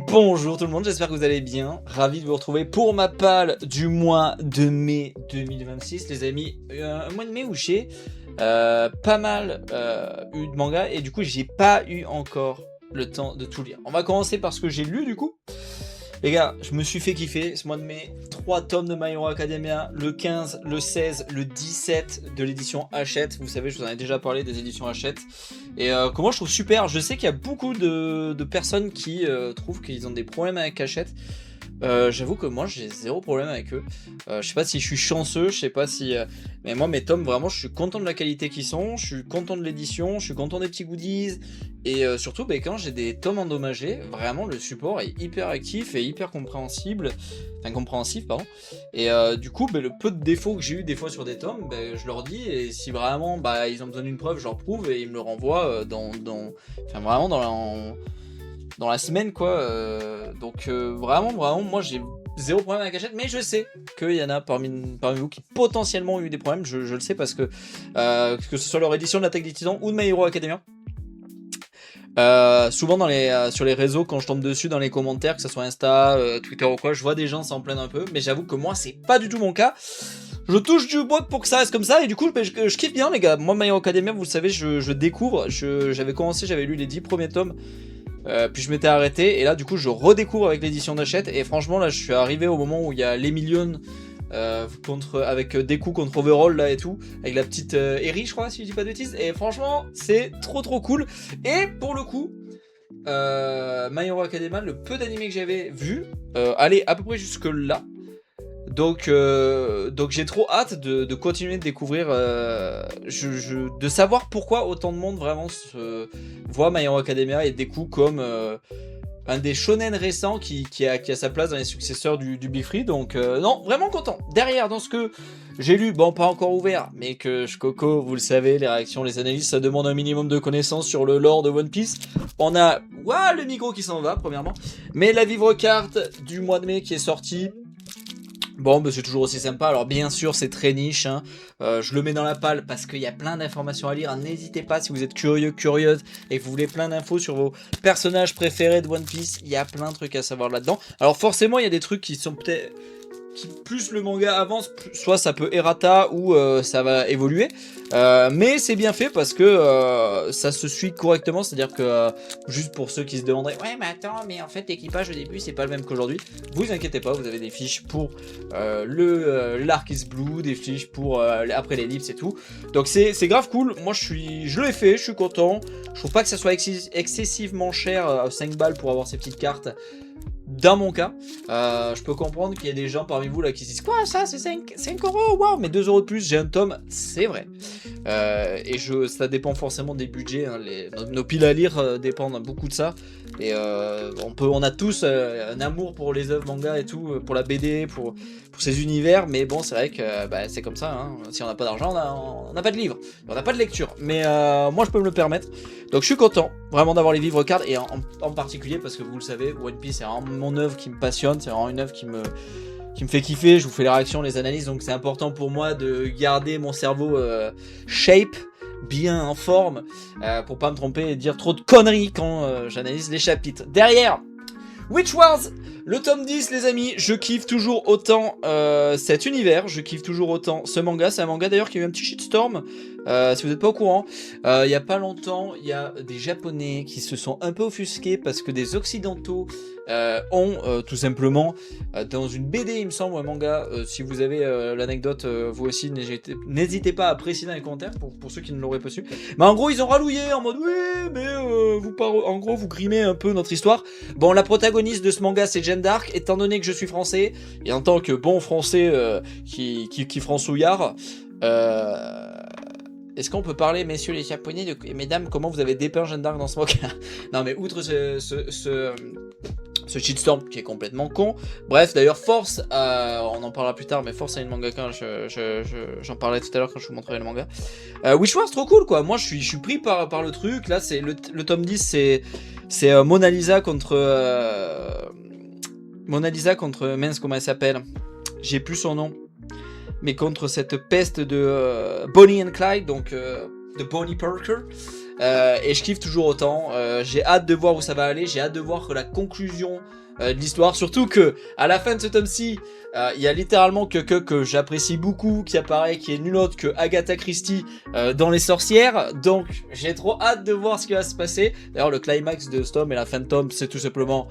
Bonjour tout le monde, j'espère que vous allez bien. Ravi de vous retrouver pour ma palle du mois de mai 2026. Les amis, un mois de mai où j'ai pas mal eu de manga et du coup j'ai pas eu encore le temps de tout lire. On va commencer par ce que j'ai lu du coup. Les gars, je me suis fait kiffer ce mois de mai. 3 tomes de My Hero Academia, le 15, le 16, le 17 de l'édition Hachette. Vous savez, je vous en ai déjà parlé des éditions Hachette. Et comment je trouve super. Je sais qu'il y a beaucoup de personnes qui trouvent qu'ils ont des problèmes avec Hachette. J'avoue que moi j'ai zéro problème avec eux. Je sais pas si je suis chanceux, je sais pas si. Mais moi mes tomes vraiment je suis content de la qualité qu'ils sont, je suis content de l'édition, je suis content des petits goodies. Et surtout quand j'ai des tomes endommagés, vraiment le support est hyper actif et hyper compréhensible. Enfin compréhensif pardon. Et du coup le peu de défauts que j'ai eu des fois sur des tomes, je leur dis et si vraiment ils ont besoin d'une preuve, je leur prouve et ils me le renvoient enfin vraiment dans la semaine quoi, donc vraiment moi j'ai zéro problème avec Hachette, mais je sais qu'il y en a parmi vous qui potentiellement ont eu des problèmes, je le sais parce que ce soit leur édition de l'Attaque des Titans ou de My Hero Academia, souvent sur les réseaux quand je tombe dessus dans les commentaires, que ce soit Insta, Twitter ou quoi, je vois des gens s'en plaindre un peu, mais j'avoue que moi c'est pas du tout mon cas. Je touche du bois pour que ça reste comme ça et du coup je kiffe bien les gars. Moi My Hero Academia vous le savez je découvre, j'avais lu les 10 premiers tomes. Puis je m'étais arrêté et là du coup je redécouvre avec l'édition d'Hachette et franchement là je suis arrivé au moment où il y a l'Emilion avec Deku contre Overall là et tout avec la petite Eri je crois si je dis pas de bêtises et franchement c'est trop cool et pour le coup My Hero Academia le peu d'animés que j'avais vu allait à peu près jusque là. Donc j'ai trop hâte de continuer de découvrir, de savoir pourquoi autant de monde vraiment voit My Hero Academia et Deku comme un des shonen récents qui a sa place dans les successeurs du Big Free. Donc non, vraiment content. Derrière, dans ce que j'ai lu, pas encore ouvert, mais que je coco, vous le savez, les réactions, les analyses, ça demande un minimum de connaissances sur le lore de One Piece. On a le micro qui s'en va, premièrement, mais la vivre carte du mois de mai qui est sortie. Bon, c'est toujours aussi sympa. Alors bien sûr, c'est très niche. Hein. Je le mets dans la palle parce qu'il y a plein d'informations à lire. N'hésitez pas si vous êtes curieuse et que vous voulez plein d'infos sur vos personnages préférés de One Piece. Il y a plein de trucs à savoir là-dedans. Alors forcément, il y a des trucs qui sont peut-être... plus le manga avance, soit ça peut errata ou ça va évoluer. Mais c'est bien fait parce que ça se suit correctement. C'est-à-dire que, juste pour ceux qui se demanderaient, ouais mais attends, mais en fait l'équipage au début c'est pas le même qu'aujourd'hui. Vous inquiétez pas, vous avez des fiches pour l'Arc is Blue, des fiches pour après l'ellipse et tout. Donc c'est grave cool. Moi je l'ai fait, je suis content. Je trouve pas que ça soit excessivement cher, 5 balles pour avoir ces petites cartes. Dans mon cas, je peux comprendre qu'il y a des gens parmi vous là qui se disent quoi ça c'est 5 euros, waouh, mais 2 euros de plus, j'ai un tome, c'est vrai. Et ça dépend forcément des budgets, hein, nos piles à lire dépendent beaucoup de ça. Et on a tous un amour pour les œuvres manga et tout, pour la BD, pour ces univers, mais bon c'est vrai que c'est comme ça, hein. Si on n'a pas d'argent, on n'a pas de livres, on n'a pas de lecture, mais moi je peux me le permettre, donc je suis content vraiment d'avoir les vivres cartes, et en particulier parce que vous le savez, One Piece c'est vraiment mon œuvre qui me passionne, c'est vraiment une œuvre qui me fait kiffer, je vous fais les réactions, les analyses, donc c'est important pour moi de garder mon cerveau shape, bien en forme, pour pas me tromper et dire trop de conneries quand j'analyse les chapitres. Derrière, Witch Wars, le tome 10 les amis, je kiffe toujours autant cet univers, je kiffe toujours autant ce manga, c'est un manga d'ailleurs qui a eu un petit shitstorm, si vous n'êtes pas au courant, il y a pas longtemps, il y a des japonais qui se sont un peu offusqués parce que des occidentaux ont tout simplement dans une BD il me semble, un manga, si vous avez l'anecdote vous aussi n'hésitez pas à préciser dans les commentaires pour ceux qui ne l'auraient pas su, mais en gros ils ont ralloué en mode oui mais en gros vous grimez un peu notre histoire. Bon, la protagoniste de ce manga c'est Jeanne d'Arc, étant donné que je suis français et en tant que bon français qui francouillard, est-ce qu'on peut parler, messieurs les japonais, et mesdames, comment vous avez dépeint Jeanne d'Arc dans ce manga? Non mais outre ce shitstorm qui est complètement con. Bref, d'ailleurs, force on en parlera plus tard, mais force à une mangaka, j'en parlais tout à l'heure quand je vous montrerai le manga. Witch Wars, trop cool quoi. Moi je suis pris par le truc. Là, c'est le tome 10, c'est Mona Lisa contre mince, comment elle s'appelle? J'ai plus son nom. Mais contre cette peste de Bonnie and Clyde, donc de Bonnie Parker. et je kiffe toujours autant. J'ai hâte de voir où ça va aller, j'ai hâte de voir la conclusion de l'histoire, surtout que à la fin de ce tome-ci, il y a littéralement que j'apprécie beaucoup qui apparaît, qui est nul autre que Agatha Christie dans Les Sorcières, donc j'ai trop hâte de voir ce qui va se passer. D'ailleurs le climax de ce tome et la fin de tome, c'est tout simplement...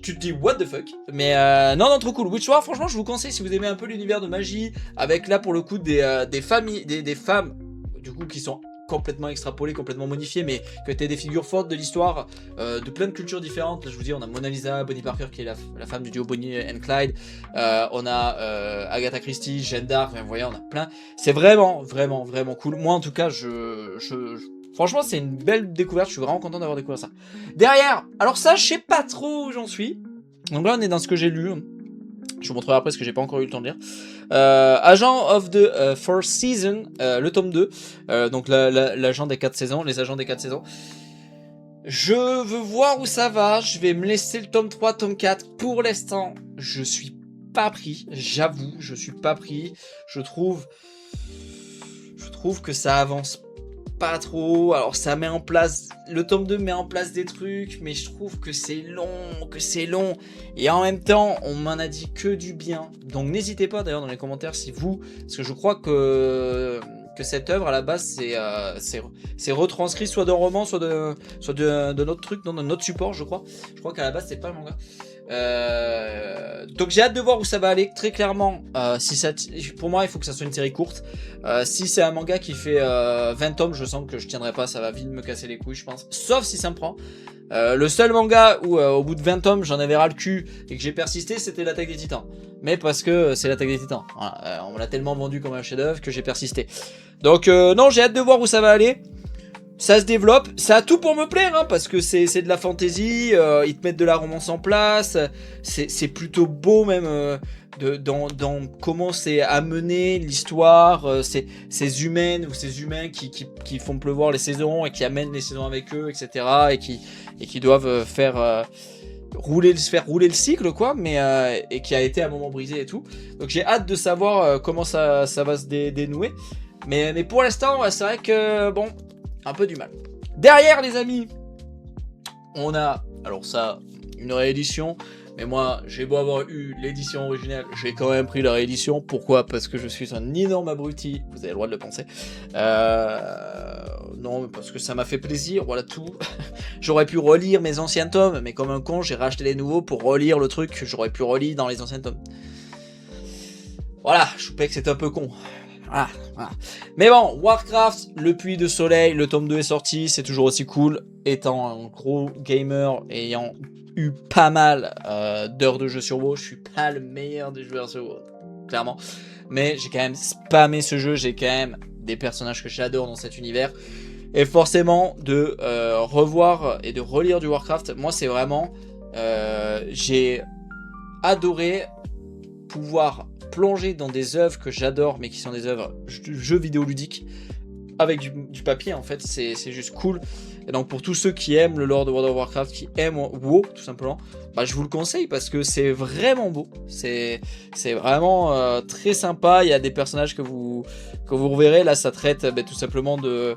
Tu te dis what the fuck, mais non, trop cool. Witchwar, franchement je vous conseille si vous aimez un peu l'univers de magie, avec là pour le coup des familles, des femmes du coup qui sont complètement extrapolées, complètement modifiées, mais que t'es des figures fortes de l'histoire, de plein de cultures différentes. Là je vous dis, on a Mona Lisa, Bonnie Parker qui est la femme du duo Bonnie and Clyde, on a Agatha Christie, Jeanne d'Arc, enfin, vous voyez, on a plein. C'est vraiment cool. Moi en tout cas franchement, c'est une belle découverte, je suis vraiment content d'avoir découvert ça. Derrière, alors ça, je sais pas trop où j'en suis. Donc là, on est dans ce que j'ai lu. Je vous montrerai après ce que j'ai pas encore eu le temps de lire. Agent of the Fourth Season, le tome 2. Donc l'agent des 4 saisons, les agents des 4 saisons. Je veux voir où ça va. Je vais me laisser le tome 3, tome 4. Pour l'instant, je suis pas pris. J'avoue, je suis pas pris. Je trouve que ça avance pas trop. Alors ça met en place, le tome 2 met en place des trucs, mais je trouve que c'est long, et en même temps on m'en a dit que du bien, donc n'hésitez pas d'ailleurs dans les commentaires si vous, parce que je crois que cette œuvre à la base c'est retranscrit soit d'un roman, soit de notre truc, dans notre support, je crois qu'à la base c'est pas le manga. Donc j'ai hâte de voir où ça va aller. Très clairement, pour moi il faut que ça soit une série courte. Si c'est un manga qui fait 20 tomes, je sens que je tiendrai pas, ça va vite me casser les couilles je pense, sauf si ça me prend. Le seul manga où au bout de 20 tomes j'en avais ras le cul et que j'ai persisté, c'était l'Attaque des Titans, mais parce que c'est l'Attaque des Titans, voilà, on me l'a tellement vendu comme un chef d'œuvre que j'ai persisté. Donc non, j'ai hâte de voir où ça va aller. Ça se développe, ça a tout pour me plaire, hein, parce que c'est de la fantasy, ils te mettent de la romance en place, c'est plutôt beau même dans comment c'est amené l'histoire, ces humaines ou ces humains qui font pleuvoir les saisons et qui amènent les saisons avec eux, etc. et qui doivent faire rouler le cycle, quoi, mais et qui a été à un moment brisé et tout. Donc j'ai hâte de savoir comment ça va se dénouer, mais pour l'instant c'est vrai que bon, un peu du mal. Derrière les amis, on a, alors ça, une réédition, mais moi j'ai beau avoir eu l'édition originale, j'ai quand même pris la réédition. Pourquoi? Parce que je suis un énorme abruti, vous avez le droit de le penser. Non, parce que ça m'a fait plaisir, voilà tout. J'aurais pu relire mes anciens tomes, mais comme un con, j'ai racheté les nouveaux pour relire le truc que j'aurais pu relire dans les anciens tomes. Voilà, je sais que c'est un peu con. Voilà. Mais bon, Warcraft, le puits de soleil, le tome 2 est sorti, c'est toujours aussi cool. Étant un gros gamer, ayant eu pas mal d'heures de jeu sur WoW, je suis pas le meilleur des joueurs sur WoW, clairement. Mais j'ai quand même spammé ce jeu, j'ai quand même des personnages que j'adore dans cet univers. Et forcément, de revoir et de relire du Warcraft, moi c'est vraiment... j'ai adoré pouvoir plonger dans des œuvres que j'adore, mais qui sont des œuvres jeux vidéo ludiques avec du papier, en fait, c'est juste cool. Et donc pour tous ceux qui aiment le lore de World of Warcraft, qui aiment WoW tout simplement, bah je vous le conseille parce que c'est vraiment beau, c'est vraiment très sympa. Il y a des personnages que vous reverrez, là ça traite tout simplement de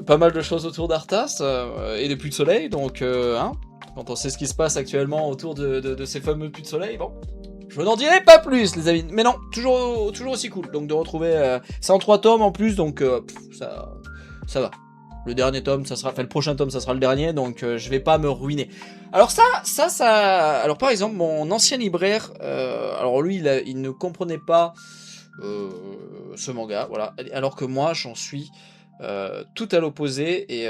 pas mal de choses autour d'Arthas et des puits de soleil, donc quand on sait ce qui se passe actuellement autour de ces fameux puits de soleil, bon, je n'en dirai pas plus les amis, mais non, toujours aussi cool, donc de retrouver, c'est en 3 tomes en plus, donc ça va. Le dernier tome, ça sera, enfin le prochain tome, ça sera le dernier, donc je vais pas me ruiner. Alors ça, alors par exemple, mon ancien libraire, alors lui, il ne comprenait pas ce manga, voilà, alors que moi, j'en suis tout à l'opposé, et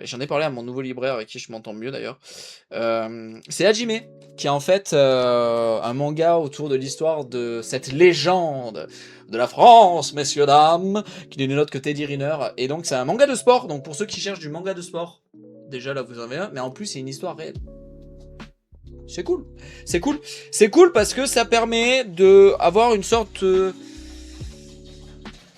j'en ai parlé à mon nouveau libraire avec qui je m'entends mieux d'ailleurs. C'est Hajime, qui est en fait un manga autour de l'histoire de cette légende de la France, messieurs dames, qui n'est nul autre que Teddy Riner, et donc c'est un manga de sport. Donc pour ceux qui cherchent du manga de sport, déjà là vous en avez un, mais en plus c'est une histoire réelle. C'est cool, c'est cool parce que ça permet de avoir une sorte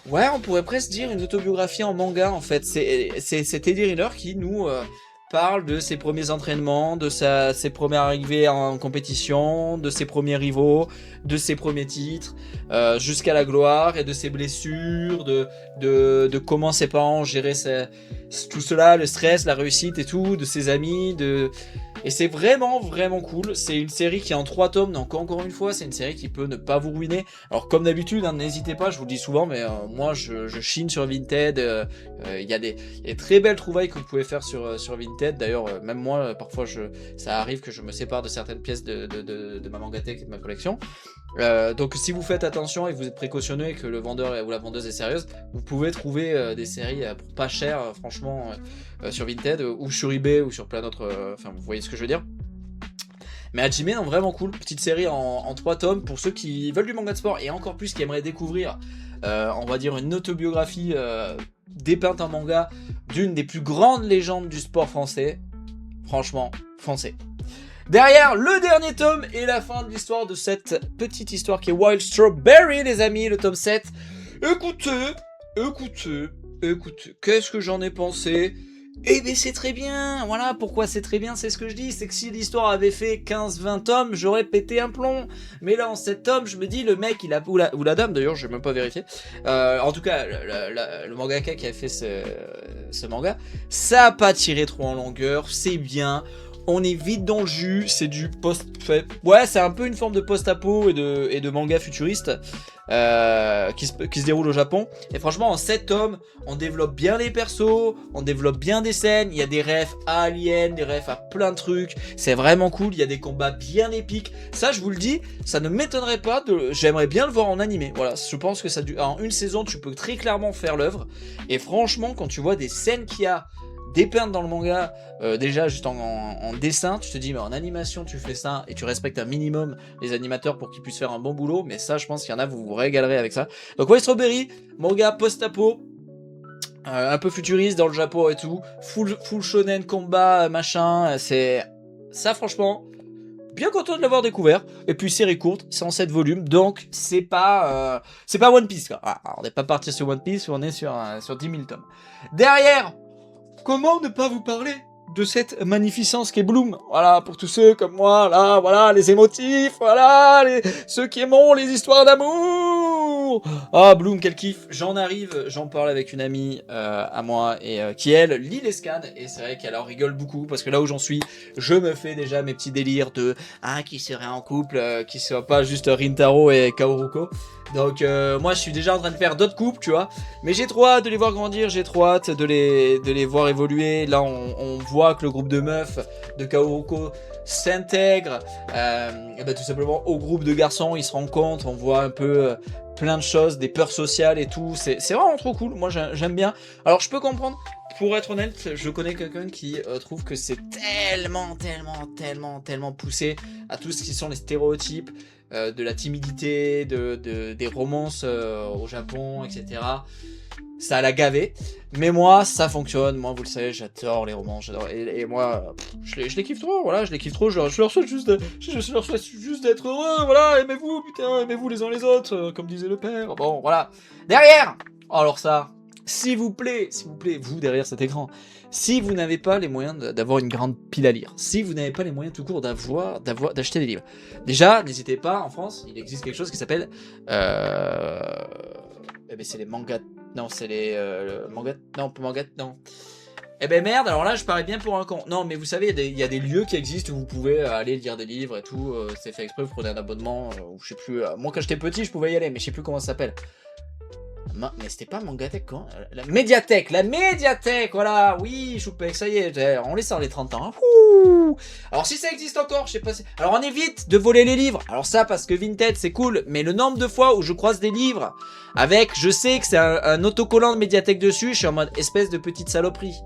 ouais, on pourrait presque dire une autobiographie en manga en fait. C'est Teddy Riner qui nous parle de ses premiers entraînements, de ses premières arrivées en compétition, de ses premiers rivaux, de ses premiers titres, jusqu'à la gloire, et de ses blessures, de comment ses parents géraient tout cela, le stress, la réussite et tout, de ses amis, et c'est vraiment vraiment cool. C'est une série qui est en 3 tomes, donc encore une fois, c'est une série qui peut ne pas vous ruiner. Alors comme d'habitude, hein, n'hésitez pas, je vous le dis souvent, mais moi je chine sur Vinted. Il y a des très belles trouvailles que vous pouvez faire sur Vinted. D'ailleurs, même moi, parfois ça arrive que je me sépare de certaines pièces de ma mangathèque et de ma collection. Donc si vous faites attention et que vous êtes précautionneux et que le vendeur ou la vendeuse est sérieuse, vous pouvez trouver des séries pour pas cher, franchement, sur Vinted ou sur eBay ou sur plein d'autres. Enfin, vous voyez ce que je veux dire. Mais Hajime, non, vraiment cool. Petite série en 3 tomes pour ceux qui veulent du manga de sport et encore plus qui aimeraient découvrir, on va dire, une autobiographie dépeinte en manga d'une des plus grandes légendes du sport français. Franchement, foncez. Derrière, le dernier tome et la fin de l'histoire de cette petite histoire qui est Wild Strawberry, les amis, le tome 7. Écoutez, qu'est-ce que j'en ai pensé? Eh ben c'est très bien, voilà pourquoi c'est très bien, c'est ce que je dis, c'est que si l'histoire avait fait 15-20 tomes, j'aurais pété un plomb. Mais là en 7 tomes, je me dis, le mec, ou la dame d'ailleurs, je vais même pas vérifier, en tout cas, le mangaka qui a fait ce manga, ça a pas tiré trop en longueur, c'est bien. On est vite dans le jus, c'est du ouais, c'est un peu une forme de post-apo et de manga futuriste qui se déroule au Japon. Et franchement, en 7 tomes, on développe bien les persos, on développe bien des scènes, il y a des refs à Alien, des refs à plein de trucs. C'est vraiment cool, il y a des combats bien épiques. Ça, je vous le dis, ça ne m'étonnerait pas, j'aimerais bien le voir en animé. Voilà, je pense que en une saison, tu peux très clairement faire l'œuvre. Et franchement, quand tu vois des scènes qu'il y a dépeintes dans le manga, déjà juste en dessin, tu te dis mais en animation tu fais ça et tu respectes un minimum les animateurs pour qu'ils puissent faire un bon boulot. Mais ça, je pense qu'il y en a, vous vous régalerez avec ça. Donc Wild Strawberry, manga post-apo, un peu futuriste dans le Japon et tout, full shonen combat machin, c'est ça franchement. Bien content de l'avoir découvert. Et puis série courte, c'est en 7 volumes, donc c'est pas One Piece quoi. Ah, on n'est pas parti sur One Piece, on est sur 10 000 tomes. Derrière, comment ne pas vous parler de cette magnificence qu'est Bloom? Voilà, pour tous ceux comme moi, là, voilà, les émotifs, voilà, ceux qui aiment les histoires d'amour. Ah, Bloom, quel kiff. J'en parle avec une amie à moi et qui, elle, lit les scans. Et c'est vrai qu'elle en rigole beaucoup parce que là où j'en suis, je me fais déjà mes petits délires de qui serait en couple, qui soit pas juste Rintaro et Kaoruko. Donc moi je suis déjà en train de faire d'autres couples, tu vois. Mais j'ai trop hâte de les voir grandir, j'ai trop hâte de les voir évoluer. Là on voit que le groupe de meufs de Kaoruko s'intègre tout simplement au groupe de garçons. Ils se rencontrent, on voit un peu plein de choses, des peurs sociales et tout. C'est vraiment trop cool, moi j'aime bien. Alors je peux comprendre, pour être honnête, je connais quelqu'un qui trouve que c'est tellement poussé à tout ce qui sont les stéréotypes, de la timidité, des romances au Japon, etc. Ça l'a gavé. Mais moi, ça fonctionne. Moi, vous le savez, j'adore les romances. J'adore. Et moi, je les kiffe trop. Voilà, je les kiffe trop. Je leur souhaite juste d'être heureux. Voilà, aimez-vous, putain, aimez-vous les uns les autres, comme disait le père. Bon, voilà. Derrière. Alors ça, s'il vous plaît, vous derrière cet écran, si vous n'avez pas les moyens d'avoir une grande pile à lire, si vous n'avez pas les moyens tout court d'acheter des livres, déjà, n'hésitez pas, en France, il existe quelque chose qui s'appelle c'est les mangas, non, c'est les mangas, non, pas mangas, non. Eh ben merde, alors là je parais bien pour un con. Non mais vous savez, il y a des lieux qui existent où vous pouvez aller lire des livres et tout, c'est fait exprès, vous prenez un abonnement, ou je sais plus, moi quand j'étais petit je pouvais y aller, mais je sais plus comment ça s'appelle. Mais c'était pas Mangatech quoi. La médiathèque, voilà, oui, Choupec, ça y est, on les sort les 30 ans. Ouh. Alors si ça existe encore, je sais pas si... Alors on évite de voler les livres. Alors ça, parce que Vinted c'est cool, mais le nombre de fois où je croise des livres avec, je sais que c'est un autocollant de médiathèque dessus, je suis en mode espèce de petite saloperie.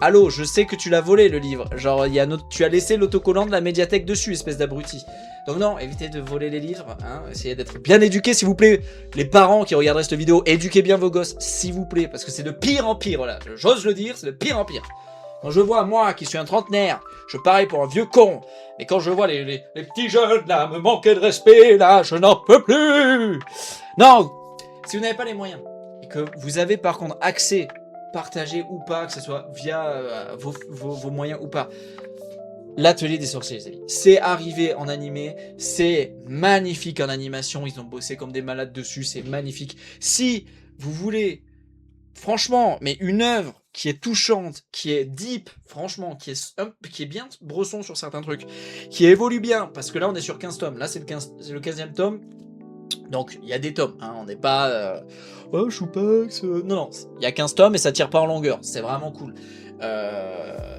Allô, je sais que tu l'as volé le livre. Genre, tu as laissé l'autocollant de la médiathèque dessus, espèce d'abruti. Donc non, évitez de voler les livres. Hein. Essayez d'être bien éduqués, s'il vous plaît. Les parents qui regarderaient cette vidéo, éduquez bien vos gosses, s'il vous plaît. Parce que c'est de pire en pire, voilà. J'ose le dire, c'est de pire en pire. Quand je vois, moi, qui suis un trentenaire, je parais pour un vieux con. Et quand je vois les petits jeunes, là, me manquer de respect, là, je n'en peux plus. Non, si vous n'avez pas les moyens, et que vous avez par contre accès partager ou pas, que ce soit via vos moyens ou pas. L'atelier des sorciers, les amis. C'est arrivé en animé, c'est magnifique en animation, ils ont bossé comme des malades dessus, c'est magnifique. Si vous voulez, franchement, mais une œuvre qui est touchante, qui est deep, franchement, qui est bien bresson sur certains trucs, qui évolue bien, parce que là on est sur 15 tomes, là c'est le 15e tome, donc il y a des tomes, hein, on n'est pas... oh, Choupax... Non, non, il y a 15 tomes et ça tire pas en longueur, c'est vraiment cool.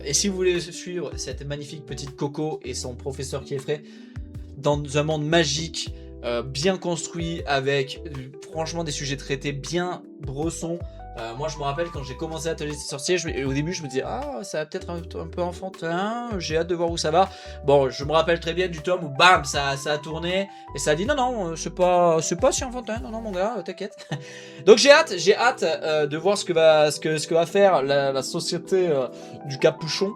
Et si vous voulez suivre cette magnifique petite Coco et son professeur qui est frais, dans un monde magique, bien construit, avec franchement des sujets traités bien bressons. Moi je me rappelle quand j'ai commencé Atelier des sorciers, au début je me disais ah ça va peut-être un peu enfantin, j'ai hâte de voir où ça va. Bon, je me rappelle très bien du tome où bam ça a tourné et ça a dit non c'est pas si enfantin, non mon gars t'inquiète. Donc j'ai hâte de voir ce que va faire la société du capuchon.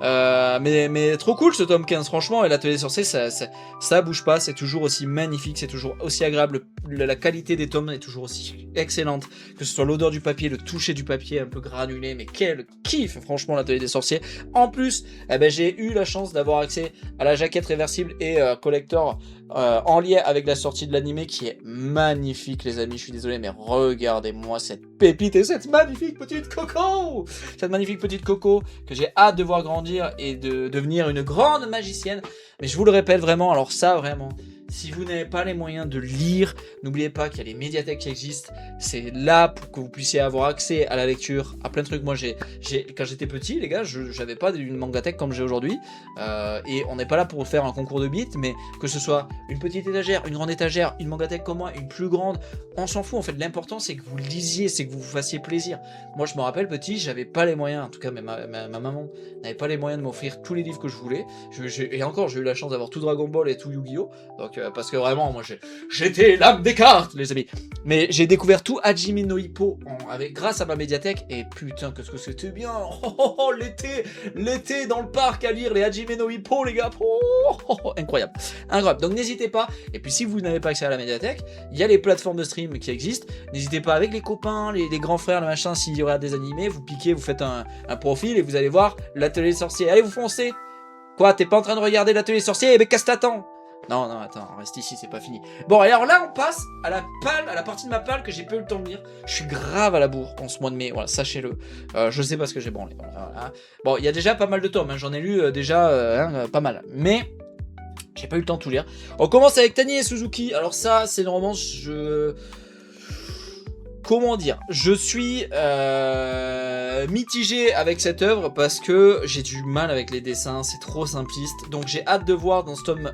Mais trop cool ce tome 15 franchement, et l'atelier des sorciers ça bouge pas, c'est toujours aussi magnifique, c'est toujours aussi agréable, la qualité des tomes est toujours aussi excellente, que ce soit l'odeur du papier, le toucher du papier un peu granulé, mais quel kiff franchement l'atelier des sorciers. En plus j'ai eu la chance d'avoir accès à la jaquette réversible et collector en lien avec la sortie de l'animé qui est magnifique les amis, je suis désolé mais regardez-moi cette pépite et cette magnifique petite Coco, que j'ai hâte de voir grandir et de devenir une grande magicienne. Mais je vous le répète vraiment, alors ça vraiment, si vous n'avez pas les moyens de lire, n'oubliez pas qu'il y a les médiathèques qui existent. C'est là pour que vous puissiez avoir accès à la lecture, à plein de trucs. Moi, quand j'étais petit, les gars, j'avais pas une mangathèque comme j'ai aujourd'hui. Et on n'est pas là pour faire un concours de bits, mais que ce soit une petite étagère, une grande étagère, une mangathèque comme moi, une plus grande, on s'en fout. En fait, l'important, c'est que vous lisiez, c'est que vous vous fassiez plaisir. Moi, je me rappelle petit, j'avais pas les moyens, en tout cas, ma maman n'avait pas les moyens de m'offrir tous les livres que je voulais. Et encore, j'ai eu la chance d'avoir tout Dragon Ball et tout Yu-Gi-Oh! Donc, parce que vraiment, moi, j'étais l'âme des cartes, les amis. Mais j'ai découvert tout Hajime no Ippo grâce à ma médiathèque. Et putain, qu'est-ce que c'était bien. L'été dans le parc à lire les Hajime no Ippo, les gars. Incroyable. Donc n'hésitez pas. Et puis si vous n'avez pas accès à la médiathèque, il y a les plateformes de stream qui existent. N'hésitez pas avec les copains, les grands frères, le machin, s'il y aura des animés, vous piquez, vous faites un profil et vous allez voir l'atelier des sorciers. Allez, vous foncez. Quoi, t'es pas en train de regarder l'atelier des sorciers? Eh ben, casse t'attends. Non, attends, reste ici, c'est pas fini. Bon, alors là, on passe à la partie de ma palle que j'ai pas eu le temps de lire. Je suis grave à la bourre en ce mois de mai, voilà, sachez-le. Je sais pas ce que j'ai branlé. Voilà. Bon, il y a déjà pas mal de tomes, hein, j'en ai lu déjà pas mal. Mais j'ai pas eu le temps de tout lire. On commence avec Tani et Suzuki. Alors ça, c'est une romance, comment dire, je suis mitigé avec cette œuvre parce que j'ai du mal avec les dessins, c'est trop simpliste. Donc j'ai hâte de voir dans ce tome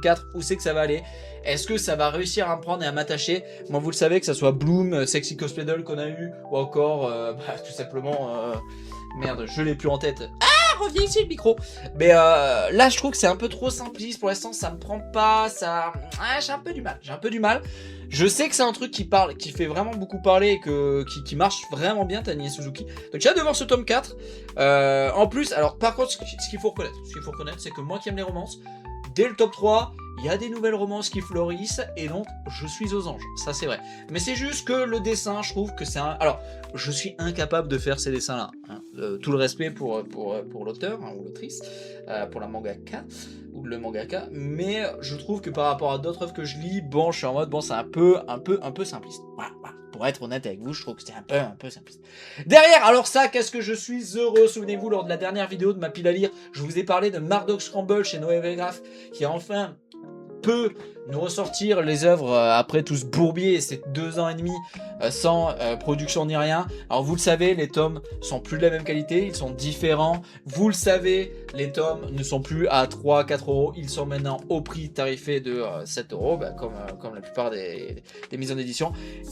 4 où c'est que ça va aller. Est-ce que ça va réussir à me prendre et à m'attacher? Moi, vous le savez, que ça soit Bloom, Sexy Cosplay Doll qu'on a eu, ou encore tout simplement... merde, je l'ai plus en tête. Reviens ici le micro. Mais là je trouve que c'est un peu trop simpliste pour l'instant, ça me prend pas, j'ai un peu du mal. Je sais que c'est un truc qui parle, qui fait vraiment beaucoup parler et qui marche vraiment bien, Tani et Suzuki. Donc j'ai hâte de voir ce tome 4. En plus, alors par contre, ce qu'il faut reconnaître, c'est que moi qui aime les romances, dès le top 3, il y a des nouvelles romances qui fleurissent et donc je suis aux anges, ça c'est vrai. Mais c'est juste que le dessin, je trouve que c'est un... Alors, je suis incapable de faire ces dessins-là. Hein. Tout le respect pour l'auteur hein, ou l'autrice, pour la mangaka ou le mangaka, mais je trouve que par rapport à d'autres œuvres que je lis, bon, je suis en mode, bon, c'est un peu simpliste. Voilà. Pour être honnête avec vous, je trouve que c'est un peu simpliste. Derrière, alors ça, qu'est-ce que je suis heureux. Souvenez-vous, lors de la dernière vidéo de ma pile à lire, je vous ai parlé de Marduk Scramble chez Noé Graph, qui a enfin peut nous ressortir les œuvres après tout ce bourbier et ces 2 ans et demi sans production ni rien. Alors vous le savez, les tomes sont plus de la même qualité, ils sont différents. Vous le savez, les tomes ne sont plus à 3-4 euros, ils sont maintenant au prix tarifé de 7 euros, comme la plupart des mises en édition.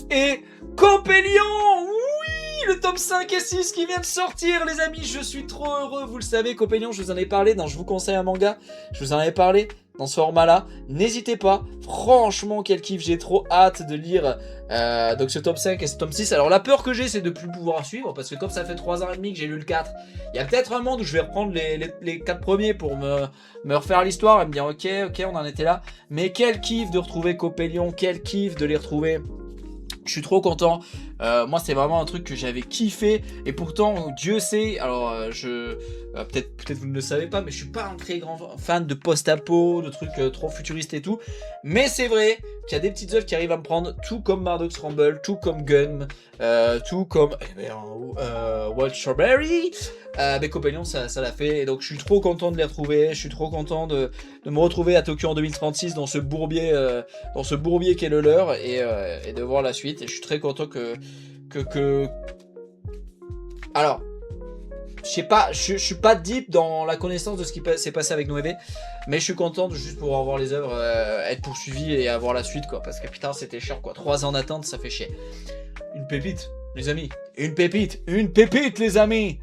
Et Copélion, oui, le tome 5 et 6 qui vient de sortir, les amis, je suis trop heureux. Vous le savez, Copélion, je vous en ai parlé dans Je vous conseille un manga, je vous en avais parlé dans ce format-là, n'hésitez pas, franchement quel kiff, j'ai trop hâte de lire donc ce tome 5 et ce tome 6. Alors la peur que j'ai, c'est de plus pouvoir suivre, parce que comme ça fait 3 ans et demi que j'ai lu le 4, il y a peut-être un monde où je vais reprendre les 4 premiers pour me refaire l'histoire et me dire ok, on en était là, mais quel kiff de retrouver Copélion, quel kiff de les retrouver. Je suis trop content. Moi, c'est vraiment un truc que j'avais kiffé. Et pourtant, Dieu sait, alors peut-être vous ne le savez pas, mais je suis pas un très grand fan de post-apo, de trucs trop futuristes et tout. Mais c'est vrai qu'il y a des petites œuvres qui arrivent à me prendre, tout comme Mardox Rumble, tout comme Gun, tout comme Wild Strawberry. Mes compagnons, ça l'a fait. Et donc, je suis trop content de les retrouver. Je suis trop content de me retrouver à Tokyo en 2036 dans ce bourbier qui est le leur et de voir la suite. Et je suis très content que... Alors, je sais pas, je suis pas deep dans la connaissance de ce qui s'est passé avec Noévé, mais je suis content de juste pouvoir voir les œuvres être poursuivies et avoir la suite, quoi. Parce que putain, c'était chiant, quoi. 3 ans d'attente, ça fait chier. Une pépite, les amis. Une pépite, les amis.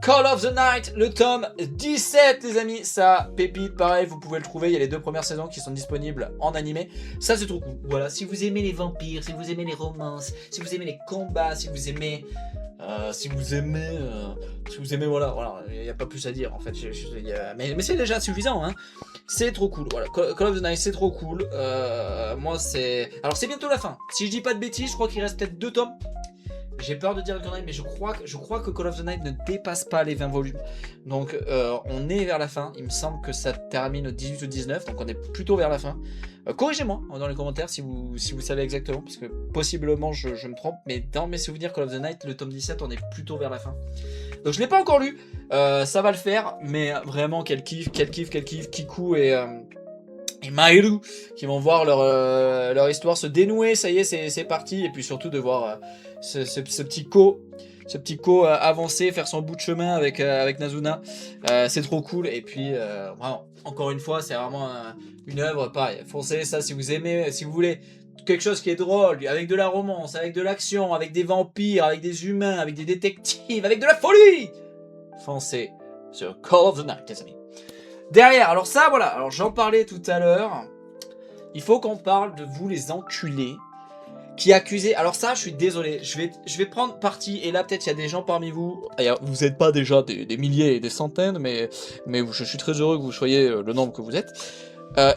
Call of the Night, le tome 17, les amis. Ça, pépite, pareil, vous pouvez le trouver. Il y a les 2 premières saisons qui sont disponibles en animé. Ça, c'est trop cool. Voilà, si vous aimez les vampires, si vous aimez les romances, si vous aimez les combats, si vous aimez, voilà, il n'y a pas plus à dire en fait. Mais c'est déjà suffisant, hein. C'est trop cool. Voilà, Call of the Night, c'est trop cool. Moi, alors c'est bientôt la fin. Si je dis pas de bêtises, je crois qu'il reste peut-être 2 tomes. J'ai peur de dire une connerie, mais je crois que Call of the Night ne dépasse pas les 20 volumes. Donc on est vers la fin. Il me semble que ça termine au 18 ou 19, donc on est plutôt vers la fin. Corrigez-moi dans les commentaires si vous savez exactement, parce que possiblement je me trompe, mais dans mes souvenirs Call of the Night, le tome 17, on est plutôt vers la fin. Donc je l'ai pas encore lu, ça va le faire, mais vraiment quel kiff, Kiku et Mahiru qui vont voir leur histoire se dénouer. Ça y est, c'est parti, et puis surtout de voir ce petit co avancer, faire son bout de chemin avec Nazuna. C'est trop cool. Et puis vraiment, encore une fois, c'est vraiment une œuvre pareil. Foncez ça si vous aimez, si vous voulez quelque chose qui est drôle, avec de la romance, avec de l'action, avec des vampires, avec des humains, avec des détectives, avec de la folie. Foncez sur Call of the Night, les amis. Derrière, alors ça, voilà, alors j'en parlais tout à l'heure. Il faut qu'on parle de vous, les enculés, qui accusez. Alors ça, je suis désolé, je vais prendre parti. Et là, peut-être il y a des gens parmi vous. Vous n'êtes pas déjà des milliers et des centaines, mais je suis très heureux que vous soyez le nombre que vous êtes.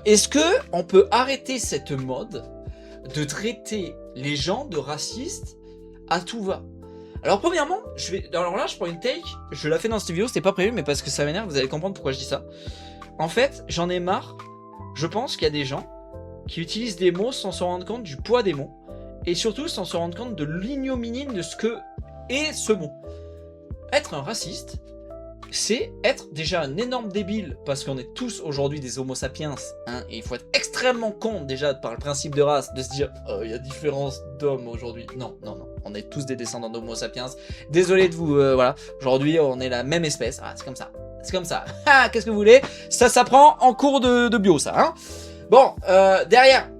Est-ce que on peut arrêter cette mode de traiter les gens de racistes à tout va? Alors premièrement, alors là je prends une take, je la fais dans cette vidéo, c'était pas prévu, mais parce que ça m'énerve, vous allez comprendre pourquoi je dis ça. En fait, j'en ai marre, je pense qu'il y a des gens qui utilisent des mots sans se rendre compte du poids des mots, et surtout sans se rendre compte de l'ignominie de ce que est ce mot. Être un raciste, c'est être déjà un énorme débile, parce qu'on est tous aujourd'hui des homo sapiens, hein, et il faut être extrêmement con déjà par le principe de race, de se dire il y a différence d'hommes aujourd'hui. Non, on est tous des descendants d'homo sapiens. Désolé de vous, voilà, aujourd'hui on est la même espèce, c'est comme ça. Ah, qu'est-ce que vous voulez? Ça s'apprend en cours de bio, ça, hein. Bon, derrière,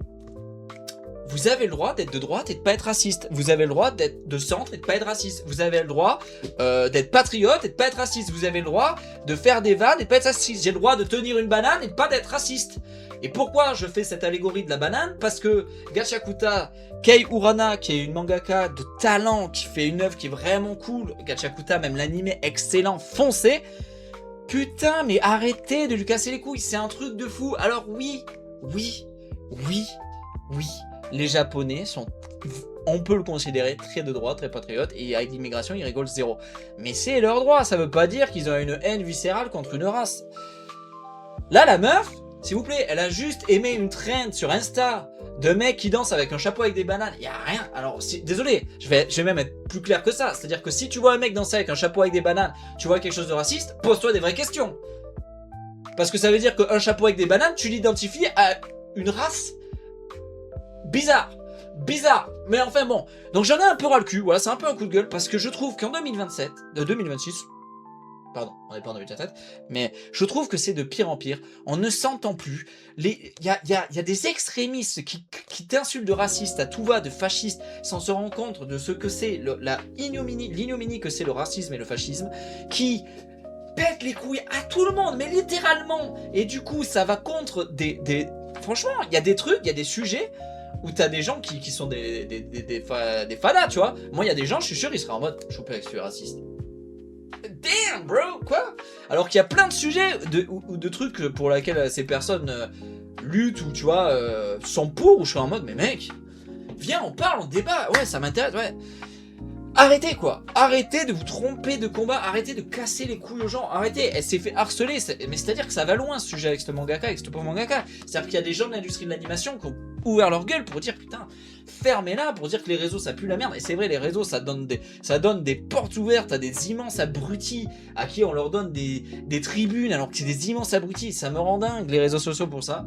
vous avez le droit d'être de droite et de pas être raciste. Vous avez le droit d'être de centre et de pas être raciste. Vous avez le droit d'être patriote et de pas être raciste. Vous avez le droit de faire des vannes et de pas être raciste. J'ai le droit de tenir une banane et de pas être raciste. Et pourquoi je fais cette allégorie de la banane? Parce que Gachakuta, Kei Urana, qui est une mangaka de talent, qui fait une œuvre qui est vraiment cool. Gachakuta, même l'animé excellent, foncé. Putain, mais arrêtez de lui casser les couilles, c'est un truc de fou. Alors oui. Les Japonais sont, on peut le considérer, très de droite, très patriote, et avec l'immigration, ils rigolent zéro. Mais c'est leur droit, ça veut pas dire qu'ils ont une haine viscérale contre une race. Là, la meuf, s'il vous plaît, elle a juste aimé une trend sur Insta de mecs qui dansent avec un chapeau avec des bananes. Y a rien. Alors, désolé, je vais même être plus clair que ça. C'est-à-dire que si tu vois un mec danser avec un chapeau avec des bananes, tu vois quelque chose de raciste, pose-toi des vraies questions. Parce que ça veut dire qu'un chapeau avec des bananes, tu l'identifies à une race bizarre, mais enfin bon. Donc j'en ai un peu ras le cul, voilà, c'est un peu un coup de gueule, parce que je trouve qu'en 2026, pardon, on n'est pas en 2027, mais je trouve que c'est de pire en pire, on ne s'entend plus, il y a des extrémistes qui t'insultent de raciste à tout va, de fasciste, sans se rendre compte de ce que c'est l'ignominie que c'est le racisme et le fascisme, qui pètent les couilles à tout le monde, mais littéralement, et du coup ça va contre franchement, il y a des trucs, il y a des sujets où t'as des gens qui sont des fadas, tu vois. Moi, il y a des gens, je suis sûr, ils seraient en mode « Je peux que tu es raciste. » Damn, bro, quoi? Alors qu'il y a plein de sujets ou de trucs pour lesquels ces personnes luttent ou, tu vois, sont pour, où je serais en mode « Mais mec, viens, on parle, on débat. Ouais, ça m'intéresse, ouais. » Arrêtez quoi, arrêtez de vous tromper de combat, arrêtez de casser les couilles aux gens, arrêtez, elle s'est fait harceler, mais c'est-à-dire que ça va loin ce sujet avec ce mangaka, avec ce pauvre mangaka, c'est-à-dire qu'il y a des gens de l'industrie de l'animation qui ont ouvert leur gueule pour dire putain, fermez-la, pour dire que les réseaux ça pue la merde, et c'est vrai les réseaux ça donne des portes ouvertes à des immenses abrutis, à qui on leur donne des tribunes alors que c'est des immenses abrutis, ça me rend dingue les réseaux sociaux pour ça,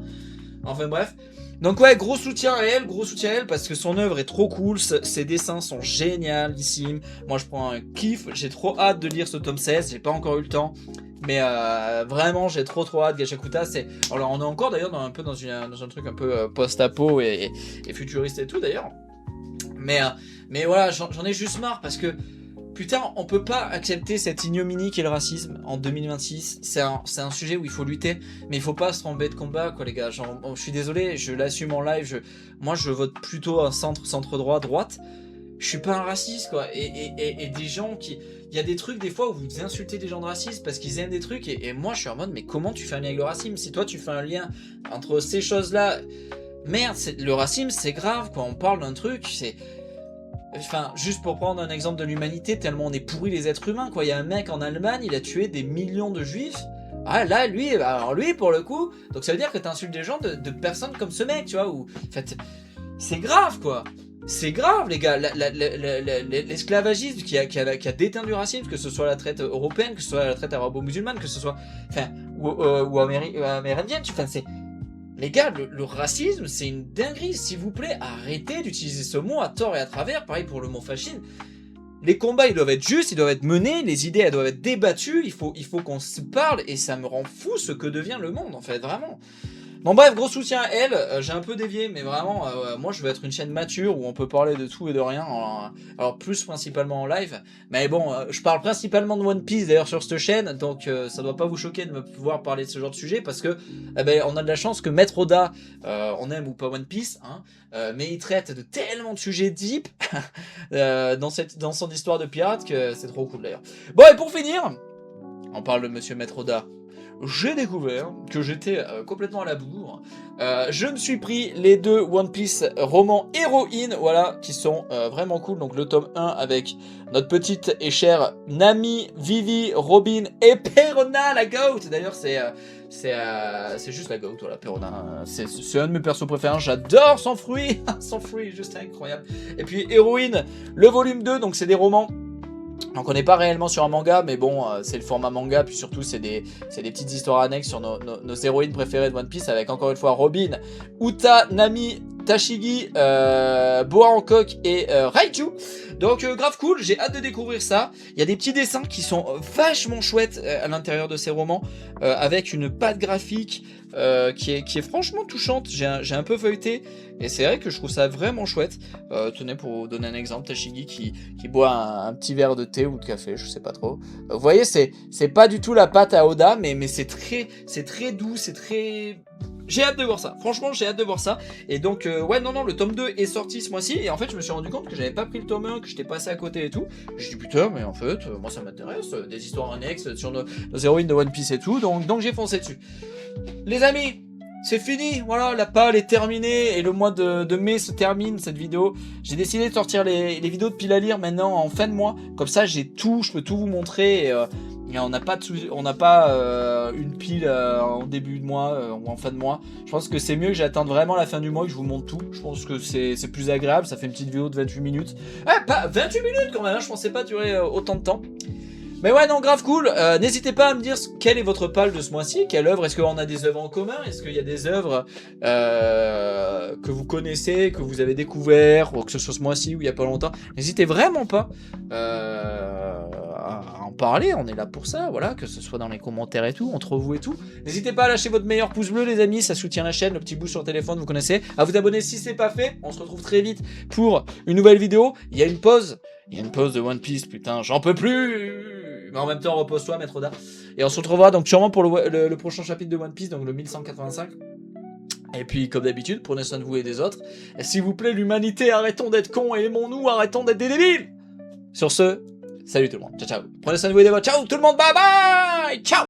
enfin bref. Donc ouais, gros soutien à elle parce que son œuvre est trop cool, ses dessins sont génialissimes. Moi je prends un kiff, j'ai trop hâte de lire ce tome 16, j'ai pas encore eu le temps. Mais vraiment j'ai trop hâte. Gachakuta c'est... Alors on est encore d'ailleurs dans un truc un peu post-apo et futuriste et tout d'ailleurs. Mais voilà, j'en ai juste marre parce que... Putain, on peut pas accepter cette ignominie qu'est le racisme en 2026. C'est un sujet où il faut lutter, mais il faut pas se tromper de combat, quoi, les gars. Genre, je suis désolé, je l'assume en live. Moi, je vote plutôt un centre-droit, droite. Je suis pas un raciste, quoi. Et des gens qui... Il y a des trucs, des fois, où vous insultez des gens de racisme parce qu'ils aiment des trucs. Et moi, je suis en mode, mais comment tu fais un lien avec le racisme? Si toi, tu fais un lien entre ces choses-là... Merde, le racisme, c'est grave, quoi. On parle d'un truc, c'est... Enfin, juste pour prendre un exemple de l'humanité, tellement on est pourris les êtres humains, quoi. Il y a un mec en Allemagne, il a tué des millions de juifs. Ah là, lui, pour le coup, donc ça veut dire que t'insultes des gens de personnes comme ce mec, tu vois, ou... En fait, c'est grave, quoi. C'est grave, les gars. L'esclavagisme qui a déteint du racisme, que ce soit la traite européenne, que ce soit la traite arabo-musulmane, que ce soit... Enfin, ou amérindienne, enfin, c'est... Les gars, le racisme, c'est une dinguerie. S'il vous plaît, arrêtez d'utiliser ce mot à tort et à travers. Pareil pour le mot fascisme. Les combats, ils doivent être justes, ils doivent être menés. Les idées, elles doivent être débattues. Il faut qu'on se parle. Et ça me rend fou ce que devient le monde, en fait, vraiment. Bon bref, gros soutien à elle, j'ai un peu dévié, mais vraiment, moi je veux être une chaîne mature où on peut parler de tout et de rien, alors plus principalement en live, mais bon, je parle principalement de One Piece d'ailleurs sur cette chaîne, donc ça doit pas vous choquer de me pouvoir parler de ce genre de sujet, parce que on a de la chance que Maître Oda, on aime ou pas One Piece, hein, mais il traite de tellement de sujets deep dans son histoire de pirate que c'est trop cool d'ailleurs. Bon et pour finir, on parle de Monsieur Maître Oda. J'ai découvert que j'étais complètement à la bourre. Je me suis pris les deux One Piece romans héroïnes, voilà, qui sont vraiment cool. Donc le tome 1 avec notre petite et chère Nami, Vivi, Robin et Perona, la GOAT. D'ailleurs, c'est juste la GOAT, voilà, Perona. C'est un de mes persos préférés, j'adore son fruit. Son fruit est juste incroyable. Et puis héroïne, le volume 2, donc c'est des romans. Donc on n'est pas réellement sur un manga, mais bon, c'est le format manga, puis surtout c'est des petites histoires annexes sur nos héroïnes préférées de One Piece, avec encore une fois Robin, Uta, Nami, Tashigi, Boa Hancock et Raichu. Donc grave cool, j'ai hâte de découvrir ça. Il y a des petits dessins qui sont vachement chouettes à l'intérieur de ces romans, avec une patte graphique qui est franchement touchante. J'ai un peu feuilleté, et c'est vrai que je trouve ça vraiment chouette. Tenez, pour vous donner un exemple, Tashigi qui boit un petit verre de thé ou de café, je sais pas trop. Vous voyez, c'est pas du tout la patte à Oda, mais c'est très doux, c'est très... J'ai hâte de voir ça, franchement j'ai hâte de voir ça. Et donc ouais non le tome 2 est sorti ce mois-ci, et en fait je me suis rendu compte que j'avais pas pris le tome 1, que j'étais passé à côté et tout. J'ai dit putain mais en fait moi ça m'intéresse, des histoires annexes sur nos héroïnes de One Piece et tout, donc j'ai foncé dessus. Les amis, c'est fini, voilà, la palle est terminée et le mois de mai se termine cette vidéo. J'ai décidé de sortir les vidéos de pile à lire maintenant en fin de mois, comme ça j'ai tout, je peux tout vous montrer, et on n'a pas une pile en début de mois ou en fin de mois. Je pense que c'est mieux que j'attende vraiment la fin du mois et que je vous montre tout. Je pense que c'est plus agréable, ça fait une petite vidéo de 28 minutes. Ah, pas 28 minutes quand même, hein, je pensais pas durer autant de temps. Mais ouais, non, grave cool. N'hésitez pas à me dire quelle est votre palle de ce mois-ci. Quelle œuvre? Est-ce qu'on a des œuvres en commun? Est-ce qu'il y a des œuvres que vous connaissez, que vous avez découvert, ou que ce soit ce mois-ci ou il y a pas longtemps? N'hésitez vraiment pas à en parler. On est là pour ça, voilà, que ce soit dans les commentaires et tout, entre vous et tout. N'hésitez pas à lâcher votre meilleur pouce bleu, les amis. Ça soutient la chaîne. Le petit pouce sur le téléphone, vous connaissez. À vous abonner si c'est pas fait. On se retrouve très vite pour une nouvelle vidéo. Il y a une pause. Il y a une pause de One Piece, putain, j'en peux plus. Mais en même temps, repose-toi, Maître Oda. Et on se retrouvera donc sûrement pour le prochain chapitre de One Piece, donc le 1185. Et puis, comme d'habitude, prenez soin de vous et des autres. Et s'il vous plaît, l'humanité, arrêtons d'être cons et aimons-nous, arrêtons d'être des débiles. Sur ce, salut tout le monde. Ciao, ciao. Prenez soin de vous et des vôtres. Ciao tout le monde, bye bye. Ciao.